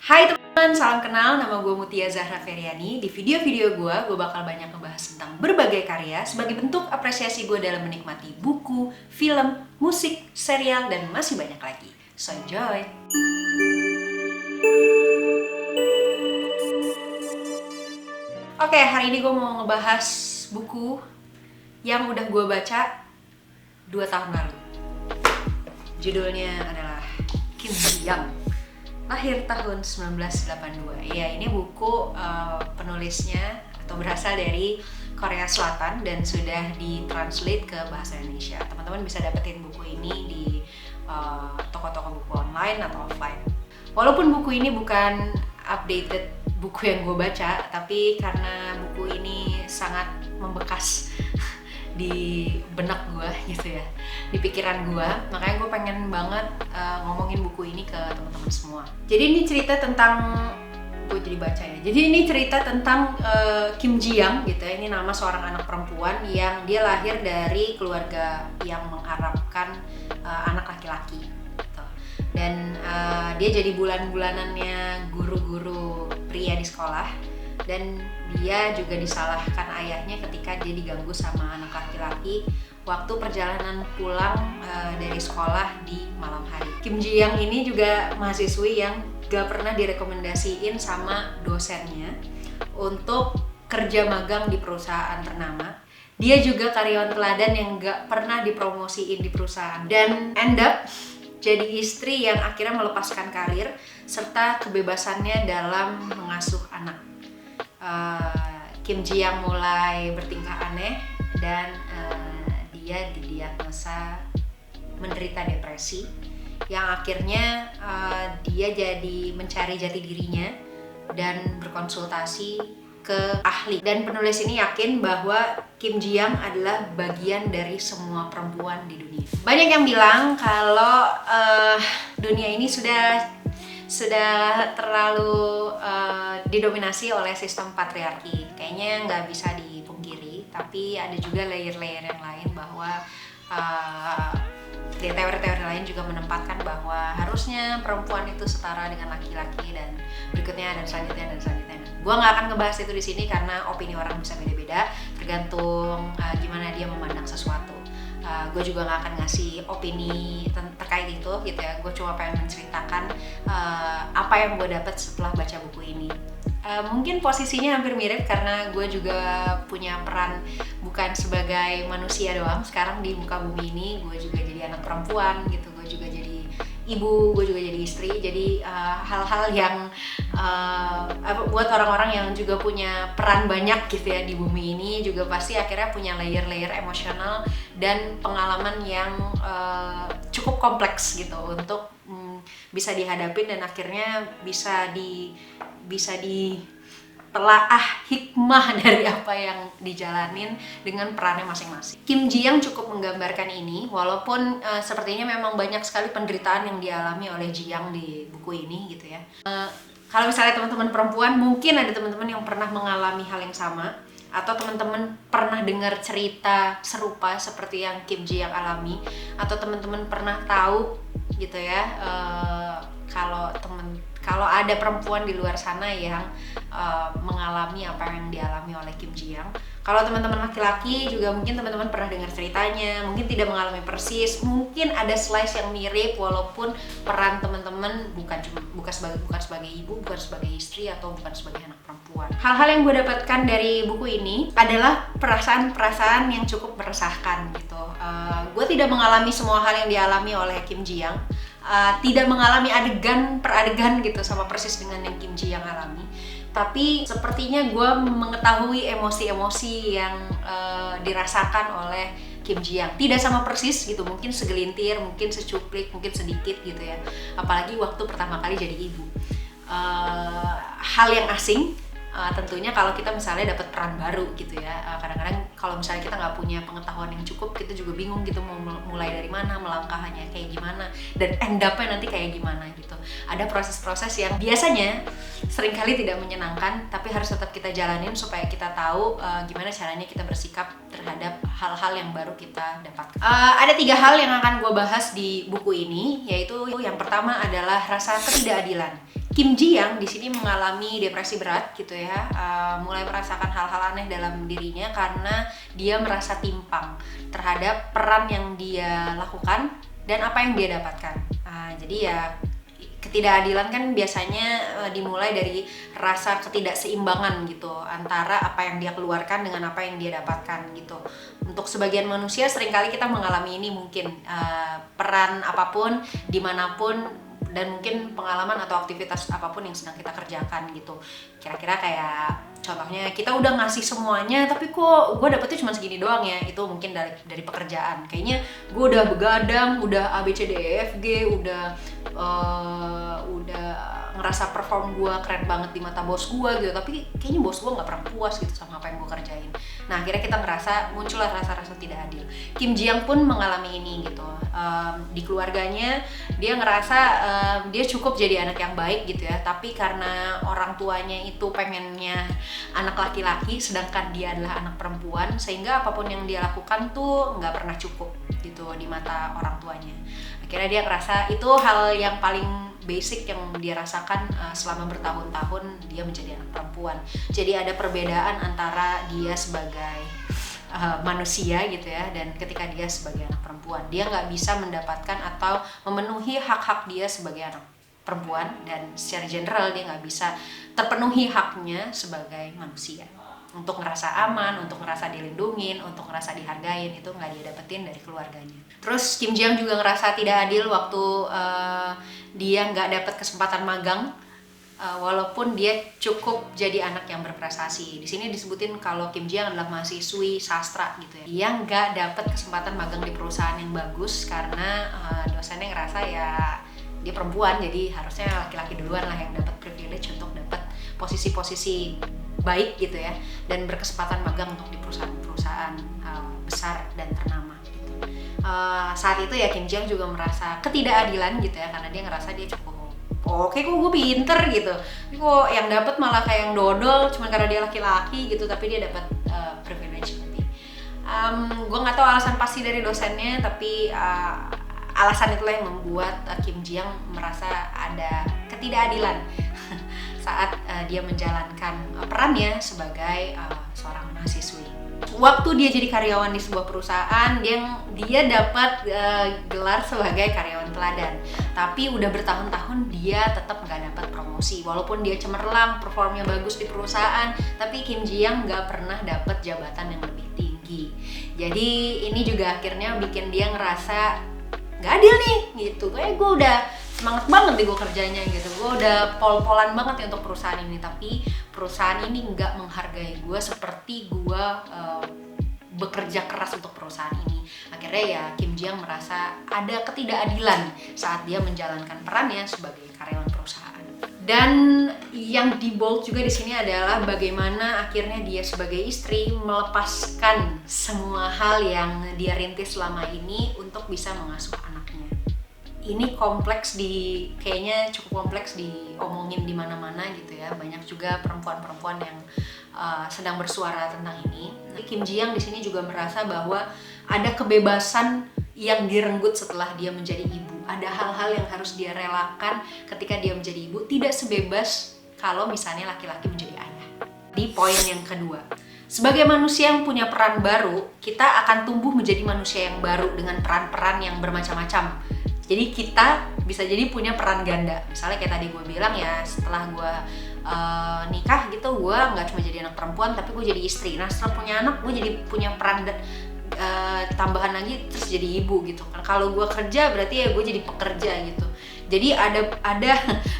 Hai teman-teman, salam kenal. Nama gue Mutia Zahra Feryani. Di video-video gue bakal banyak ngebahas tentang berbagai karya sebagai bentuk apresiasi gue dalam menikmati buku, film, musik, serial, dan masih banyak lagi. So enjoy! Oke, hari ini gue mau ngebahas buku yang udah gue baca 2 tahun lalu. Judulnya adalah Kim Ji-young, lahir tahun 1982. Ya, ini buku penulisnya atau berasal dari Korea Selatan dan sudah ditranslate ke bahasa Indonesia. Teman-teman bisa dapetin buku ini di toko-toko buku online atau offline. Walaupun buku ini bukan updated buku yang gue baca, tapi karena buku ini sangat membekas di benak gue gitu ya, di pikiran gue, makanya gue pengen banget ngomongin buku ini ke teman-teman semua. Jadi ini cerita tentang, gue jadi baca ya, jadi ini cerita tentang Kim Ji-young gitu ya. Ini nama seorang anak perempuan yang dia lahir dari keluarga yang mengharapkan anak laki-laki gitu. Dan dia jadi bulan-bulanannya guru-guru pria di sekolah, dan dia juga disalahkan ayahnya ketika dia diganggu sama anak laki-laki waktu perjalanan pulang dari sekolah di malam hari. Kim Ji-young ini juga mahasiswi yang gak pernah direkomendasiin sama dosennya untuk kerja magang di perusahaan ternama. Dia juga karyawan teladan yang gak pernah dipromosiin di perusahaan, dan end up jadi istri yang akhirnya melepaskan karir serta kebebasannya dalam mengasuh anak. Kim Ji-young mulai bertingkah aneh dan dia didiagnosa menderita depresi yang akhirnya dia jadi mencari jati dirinya dan berkonsultasi ke ahli. Dan penulis ini yakin bahwa Kim Ji-young adalah bagian dari semua perempuan di dunia. Banyak yang bilang kalau dunia ini sudah terlalu didominasi oleh sistem patriarki. Kayaknya nggak bisa dipungkiri, tapi ada juga layer-layer yang lain bahwa di teori-teori lain juga menempatkan bahwa harusnya perempuan itu setara dengan laki-laki, dan berikutnya dan selanjutnya. Gua nggak akan ngebahas itu di sini karena opini orang bisa beda-beda, tergantung gimana dia memandang sesuatu. Gue juga nggak akan ngasih opini terkait itu gitu ya. Gue cuma pengen menceritakan apa yang gue dapat setelah baca buku ini. Mungkin posisinya hampir mirip karena gue juga punya peran bukan sebagai manusia doang. Sekarang di muka bumi ini gue juga jadi anak perempuan gitu, gue juga jadi ibu, gue juga jadi istri. Jadi hal-hal yang buat orang-orang yang juga punya peran banyak gitu ya di bumi ini juga pasti akhirnya punya layer-layer emosional dan pengalaman yang cukup kompleks gitu untuk bisa dihadapin, dan akhirnya bisa ditelaah hikmah dari apa yang dijalanin dengan perannya masing-masing. Kim Ji-young cukup menggambarkan ini, walaupun sepertinya memang banyak sekali penderitaan yang dialami oleh Ji-young di buku ini gitu ya. Kalau misalnya teman-teman perempuan, mungkin ada teman-teman yang pernah mengalami hal yang sama, atau teman-teman pernah dengar cerita serupa seperti yang Kim Ji-young alami, atau teman-teman pernah tahu gitu ya, kalau ada perempuan di luar sana yang mengalami apa yang dialami oleh Kim Ji-young. Kalau teman-teman laki-laki juga mungkin teman-teman pernah dengar ceritanya, mungkin tidak mengalami persis, mungkin ada slice yang mirip walaupun peran teman-teman bukan sebagai ibu, bukan sebagai istri, atau bukan sebagai anak perempuan. Hal-hal yang gue dapatkan dari buku ini adalah perasaan-perasaan yang cukup meresahkan gitu. Gue tidak mengalami semua hal yang dialami oleh Kim Ji-young. Tidak mengalami adegan per adegan gitu sama persis dengan yang Kim Ji-young alami, tapi sepertinya gue mengetahui emosi-emosi yang dirasakan oleh Kim Ji-young. Tidak sama persis gitu, mungkin segelintir, mungkin secuplik, mungkin sedikit gitu ya, apalagi waktu pertama kali jadi ibu. Hal yang asing tentunya kalau kita misalnya dapat peran baru gitu ya. Kadang-kadang kalau misalnya kita nggak punya pengetahuan yang cukup, kita juga bingung gitu mau mulai dari mana, melangkahnya kayak gimana, dan end up-nya nanti kayak gimana gitu. Ada proses-proses yang biasanya seringkali tidak menyenangkan, tapi harus tetap kita jalanin supaya kita tahu gimana caranya kita bersikap terhadap hal-hal yang baru kita dapatkan. Ada 3 hal yang akan gue bahas di buku ini, yaitu yang pertama adalah rasa ketidakadilan. Kim Ji Young di sini mengalami depresi berat gitu ya, mulai merasakan hal-hal aneh dalam dirinya karena dia merasa timpang terhadap peran yang dia lakukan dan apa yang dia dapatkan. Jadi ya ketidakadilan kan biasanya dimulai dari rasa ketidakseimbangan gitu antara apa yang dia keluarkan dengan apa yang dia dapatkan gitu. Untuk sebagian manusia seringkali kita mengalami ini mungkin peran apapun dimanapun dan mungkin pengalaman atau aktivitas apapun yang sedang kita kerjakan gitu. Kira-kira kayak contohnya kita udah ngasih semuanya tapi kok gue dapetnya cuma segini doang ya. Itu mungkin dari pekerjaan. Kayaknya gue udah begadang, udah A B C D E F G, udah ngerasa perform gue keren banget di mata bos gue gitu, tapi kayaknya bos gue nggak pernah puas gitu sama apa yang gue kerjain. Nah akhirnya kita ngerasa muncullah rasa-rasa tidak adil. Kim Ji Young pun mengalami ini gitu. Di keluarganya dia ngerasa dia cukup jadi anak yang baik gitu ya, tapi karena orang tuanya itu pengennya anak laki-laki sedangkan dia adalah anak perempuan, sehingga apapun yang dia lakukan tuh nggak pernah cukup gitu di mata orang tuanya. Akhirnya dia ngerasa itu hal yang paling basic yang dia rasakan selama bertahun-tahun dia menjadi anak perempuan. Jadi ada perbedaan antara dia sebagai manusia gitu ya, dan ketika dia sebagai anak perempuan dia nggak bisa mendapatkan atau memenuhi hak-hak dia sebagai anak perempuan, dan secara general dia nggak bisa terpenuhi haknya sebagai manusia untuk ngerasa aman, untuk ngerasa dilindungin, untuk ngerasa dihargain. Itu nggak dia dapetin dari keluarganya. Terus Kim Ji Young juga ngerasa tidak adil waktu dia nggak dapet kesempatan magang, walaupun dia cukup jadi anak yang berprestasi. Di sini disebutin kalau Kim Ji Young adalah mahasiswi sastra gitu ya. Dia nggak dapet kesempatan magang di perusahaan yang bagus karena dosennya ngerasa ya dia perempuan, jadi harusnya laki-laki duluan lah yang dapat privilege untuk dapat posisi-posisi baik gitu ya, dan berkesempatan magang untuk di perusahaan-perusahaan besar dan ternama gitu. Saat itu ya Kim Ji Young juga merasa ketidakadilan gitu ya, karena dia ngerasa dia cukup oke kok gue pinter gitu, tapi kok yang dapat malah kayak yang dodol cuma karena dia laki-laki gitu, tapi dia dapat privilege lebih. Gue nggak tahu alasan pasti dari dosennya, tapi alasan itulah yang membuat Kim Ji Young merasa ada ketidakadilan saat dia menjalankan perannya sebagai seorang mahasiswi. Waktu dia jadi karyawan di sebuah perusahaan, dia dapat gelar sebagai karyawan teladan. Tapi udah bertahun-tahun dia tetap nggak dapat promosi. Walaupun dia cemerlang, performnya bagus di perusahaan, tapi Kim Ji Young nggak pernah dapat jabatan yang lebih tinggi. Jadi ini juga akhirnya bikin dia ngerasa nggak adil nih gitu. Kayak gue udah semangat banget nih gue kerjanya gitu, gue udah pol-polan banget ya untuk perusahaan ini, tapi perusahaan ini nggak menghargai gue seperti gue bekerja keras untuk perusahaan ini. Akhirnya ya Kim Ji Young merasa ada ketidakadilan saat dia menjalankan perannya sebagai karyawan perusahaan. Dan yang di bold juga di sini adalah bagaimana akhirnya dia sebagai istri melepaskan semua hal yang dia rintis selama ini untuk bisa mengasuh anaknya. Ini kayaknya cukup kompleks diomongin di mana-mana gitu ya. Banyak juga perempuan-perempuan yang sedang bersuara tentang ini. Kim Ji Young di sini juga merasa bahwa ada kebebasan yang direnggut setelah dia menjadi ibu. Ada hal-hal yang harus dia relakan ketika dia menjadi ibu, tidak sebebas kalau misalnya laki-laki menjadi ayah. Di poin yang kedua, sebagai manusia yang punya peran baru, kita akan tumbuh menjadi manusia yang baru dengan peran-peran yang bermacam-macam. Jadi kita bisa jadi punya peran ganda. Misalnya kayak tadi gue bilang ya, setelah gue nikah gitu, gue nggak cuma jadi anak perempuan, tapi gue jadi istri. Nah setelah punya anak, gue jadi punya peran tambahan lagi, terus jadi ibu gitu kan. Kalau gue kerja berarti ya gue jadi pekerja gitu. Jadi ada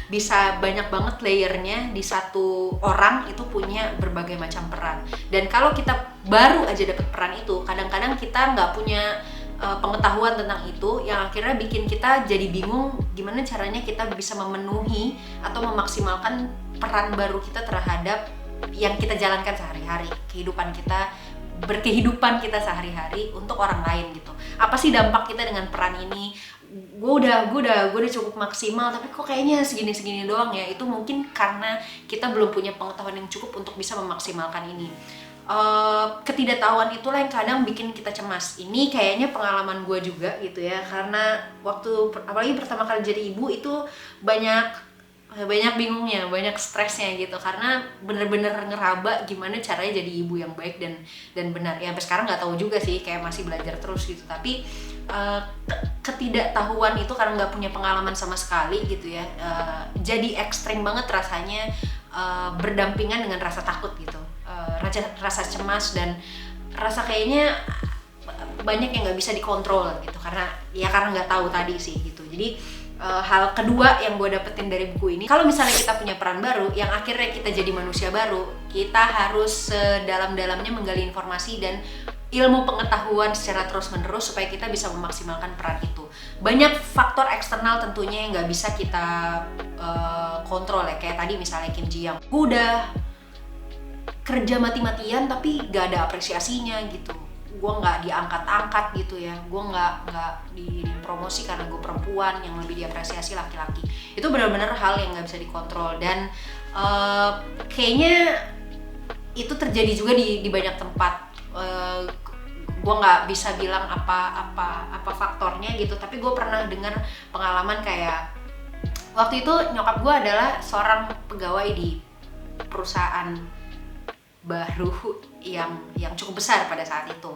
bisa banyak banget layernya di satu orang itu punya berbagai macam peran. Dan kalau kita baru aja dapet peran itu, kadang-kadang kita nggak punya pengetahuan tentang itu, yang akhirnya bikin kita jadi bingung gimana caranya kita bisa memenuhi atau memaksimalkan peran baru kita terhadap yang kita jalankan sehari-hari, berkehidupan kita sehari-hari untuk orang lain gitu. Apa sih dampak kita dengan peran ini? Gue udah cukup maksimal, tapi kok kayaknya segini doang ya. Itu mungkin karena kita belum punya pengetahuan yang cukup untuk bisa memaksimalkan ini. Ketidaktahuan itulah yang kadang bikin kita cemas. Ini kayaknya pengalaman gue juga gitu ya, karena apalagi pertama kali jadi ibu itu banyak banyak bingungnya, banyak stresnya gitu, karena bener-bener ngeraba gimana caranya jadi ibu yang baik dan benar. Ya sampai sekarang nggak tahu juga sih, kayak masih belajar terus gitu. Tapi ketidaktahuan itu karena nggak punya pengalaman sama sekali gitu ya, jadi ekstrim banget rasanya, berdampingan dengan rasa takut gitu, rasa cemas dan rasa kayaknya banyak yang nggak bisa dikontrol gitu, karena nggak tahu tadi sih gitu. Jadi hal kedua yang gue dapetin dari buku ini, kalau misalnya kita punya peran baru yang akhirnya kita jadi manusia baru, kita harus sedalam-dalamnya menggali informasi dan ilmu pengetahuan secara terus-menerus supaya kita bisa memaksimalkan peran itu. Banyak faktor eksternal tentunya yang nggak bisa kita kontrol ya, kayak tadi misalnya Kim Ji Young, gue udah kerja mati-matian tapi gak ada apresiasinya gitu, gue nggak diangkat-angkat gitu ya, gue nggak dipromosi karena gue perempuan, yang lebih diapresiasi laki-laki. Itu benar-benar hal yang nggak bisa dikontrol, dan kayaknya itu terjadi juga di banyak tempat. Gue nggak bisa bilang apa faktornya gitu, tapi gue pernah dengar pengalaman kayak waktu itu nyokap gue adalah seorang pegawai di perusahaan baru yang cukup besar pada saat itu.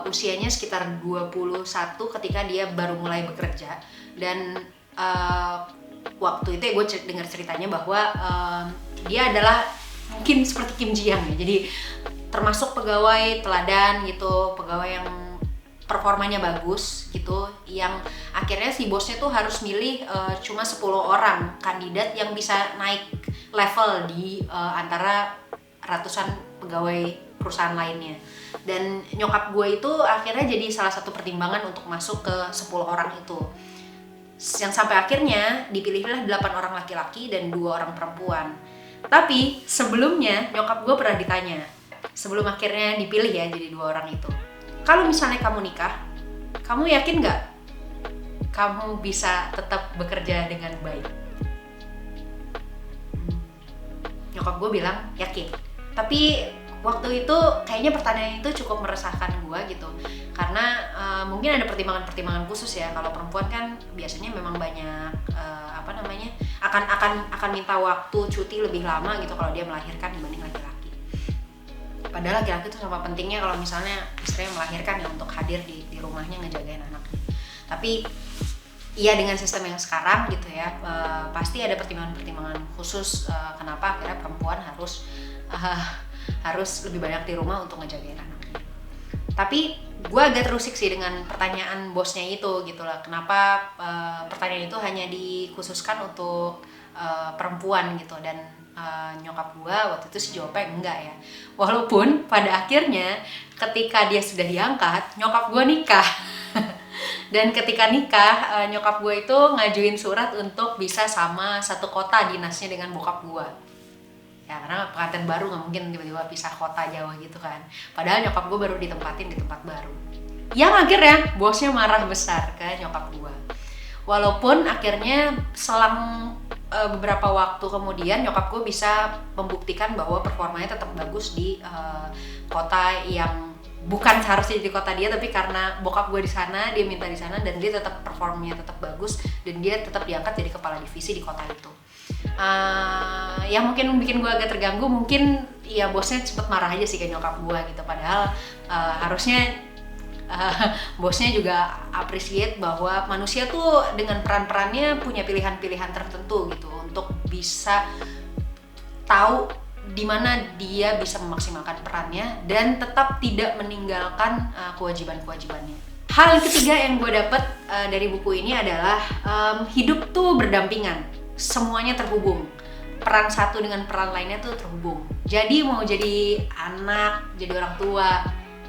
Usianya sekitar 21 ketika dia baru mulai bekerja, dan waktu itu ya gue dengar ceritanya bahwa dia adalah mungkin seperti Kim Ji Young ya, jadi termasuk pegawai teladan gitu, pegawai yang performanya bagus gitu, yang akhirnya si bosnya tuh harus milih cuma 10 orang kandidat yang bisa naik level di antara ratusan pegawai perusahaan lainnya. Dan nyokap gue itu akhirnya jadi salah satu pertimbangan untuk masuk ke 10 orang itu, yang sampai akhirnya dipilihlah 8 orang laki-laki dan 2 orang perempuan. Tapi sebelumnya nyokap gue pernah ditanya, sebelum akhirnya dipilih ya jadi 2 orang itu, kalau misalnya kamu nikah, kamu yakin nggak kamu bisa tetap bekerja dengan baik? Nyokap gue bilang yakin. Tapi waktu itu kayaknya pertanyaan itu cukup meresahkan gue gitu, karena mungkin ada pertimbangan-pertimbangan khusus ya. Kalau perempuan kan biasanya memang banyak akan minta waktu cuti lebih lama gitu kalau dia melahirkan dibanding laki-laki. Padahal laki-laki itu sama pentingnya kalau misalnya istrinya melahirkan ya, untuk hadir di rumahnya ngejagain anaknya. Tapi iya, dengan sistem yang sekarang gitu ya, pasti ada pertimbangan-pertimbangan khusus kenapa akhirnya perempuan harus lebih banyak di rumah untuk ngejagain anaknya. Tapi gue agak terusik sih dengan pertanyaan bosnya itu gitu lah, kenapa pertanyaan itu hanya dikhususkan untuk perempuan gitu, dan nyokap gue waktu itu sih jawabnya enggak ya. Walaupun pada akhirnya ketika dia sudah diangkat, nyokap gue nikah. Dan ketika nikah, nyokap gue itu ngajuin surat untuk bisa sama satu kota dinasnya dengan bokap gue. Ya karena pengantin baru nggak mungkin tiba-tiba pisah kota jauh gitu kan. Padahal nyokap gue baru ditempatin di tempat baru. Yang akhirnya bosnya marah besar ke nyokap gue. Walaupun akhirnya selang beberapa waktu kemudian nyokap gue bisa membuktikan bahwa performanya tetap bagus di kota yang bukan seharusnya di kota dia, tapi karena bokap gue di sana, dia minta di sana, dan dia tetap performanya tetap bagus, dan dia tetap diangkat jadi kepala divisi di kota itu. Yang mungkin bikin gue agak terganggu, mungkin ya bosnya cepet marah aja sih ke nyokap gue gitu. Padahal harusnya bosnya juga appreciate bahwa manusia tuh dengan peran-perannya punya pilihan-pilihan tertentu gitu, untuk bisa tahu di mana dia bisa memaksimalkan perannya dan tetap tidak meninggalkan kewajiban-kewajibannya. Hal ketiga yang gue dapet dari buku ini adalah hidup tuh berdampingan, semuanya terhubung. Peran satu dengan peran lainnya tuh terhubung. Jadi mau jadi anak, jadi orang tua,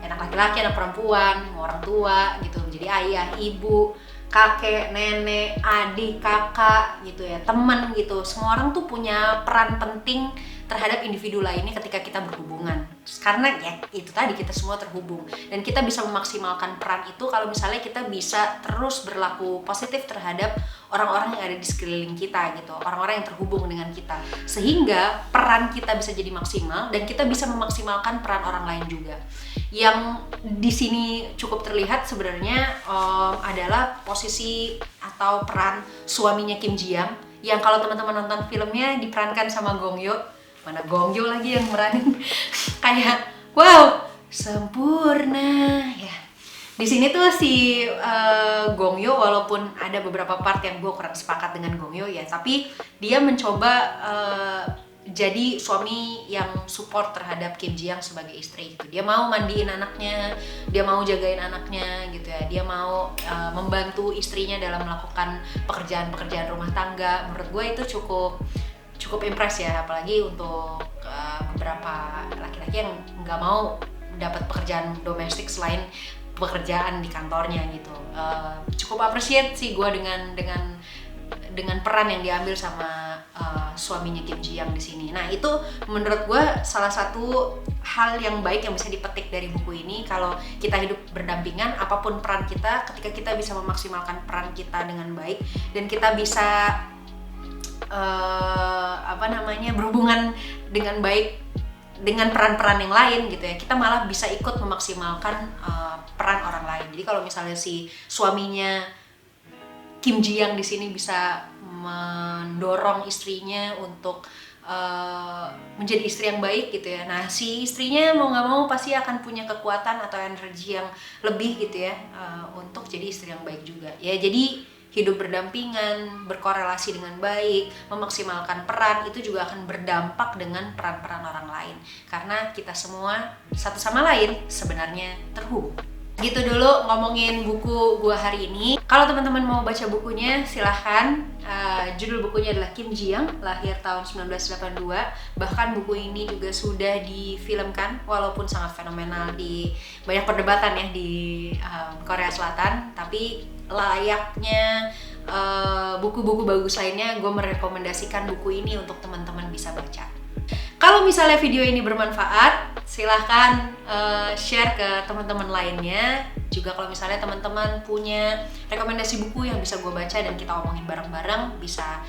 anak laki-laki, anak perempuan, mau orang tua gitu, jadi ayah, ibu, kakek, nenek, adik, kakak gitu ya, teman gitu. Semua orang tuh punya peran penting terhadap individu lainnya ketika kita berhubungan. Karena ya itu tadi, kita semua terhubung, dan kita bisa memaksimalkan peran itu kalau misalnya kita bisa terus berlaku positif terhadap orang-orang yang ada di sekeliling kita gitu, orang-orang yang terhubung dengan kita, sehingga peran kita bisa jadi maksimal dan kita bisa memaksimalkan peran orang lain juga. Yang di sini cukup terlihat sebenarnya adalah posisi atau peran suaminya Kim Ji Young yang kalau teman-teman nonton filmnya diperankan sama Gong Yoo. Mana Gong Yoo lagi yang meranin. Kayak wow, sempurna ya. Di sini tuh si Gong Yoo, walaupun ada beberapa part yang gue kurang sepakat dengan Gong Yoo ya, tapi dia mencoba jadi suami yang support terhadap Kim Ji Young sebagai istri gitu. Dia mau mandiin anaknya, dia mau jagain anaknya gitu ya. Dia mau membantu istrinya dalam melakukan pekerjaan-pekerjaan rumah tangga. Menurut gue itu cukup impress ya, apalagi untuk beberapa laki-laki yang nggak mau dapat pekerjaan domestik selain pekerjaan di kantornya gitu. Cukup appreciate sih gue dengan peran yang diambil sama suaminya Kim Ji Young di sini. Nah itu menurut gue salah satu hal yang baik yang bisa dipetik dari buku ini. Kalau kita hidup berdampingan, apapun peran kita, ketika kita bisa memaksimalkan peran kita dengan baik dan kita bisa berhubungan dengan baik dengan peran-peran yang lain gitu ya, kita malah bisa ikut memaksimalkan peran orang lain. Jadi kalau misalnya si suaminya Kim Ji Young di sini bisa mendorong istrinya untuk menjadi istri yang baik gitu ya. Nah si istrinya mau nggak mau pasti akan punya kekuatan atau energi yang lebih gitu ya untuk jadi istri yang baik juga. Ya jadi hidup berdampingan, berkorelasi dengan baik, memaksimalkan peran itu juga akan berdampak dengan peran-peran orang lain. Karena kita semua satu sama lain sebenarnya terhubung. Gitu dulu ngomongin buku gua hari ini. Kalau teman-teman mau baca bukunya silahkan. Judul bukunya adalah Kim Ji Young, lahir tahun 1982. Bahkan buku ini juga sudah difilmkan, walaupun sangat fenomenal di banyak perdebatan ya di Korea Selatan. Tapi layaknya buku-buku bagus lainnya, gue merekomendasikan buku ini untuk teman-teman bisa baca. Kalau misalnya video ini bermanfaat, silahkan share ke teman-teman lainnya. Juga kalau misalnya teman-teman punya rekomendasi buku yang bisa gue baca dan kita omongin bareng-bareng, bisa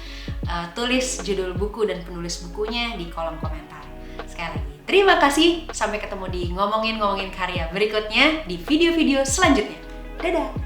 tulis judul buku dan penulis bukunya di kolom komentar. Sekali lagi, terima kasih. Sampai ketemu di ngomongin karya berikutnya di video-video selanjutnya. Dadah!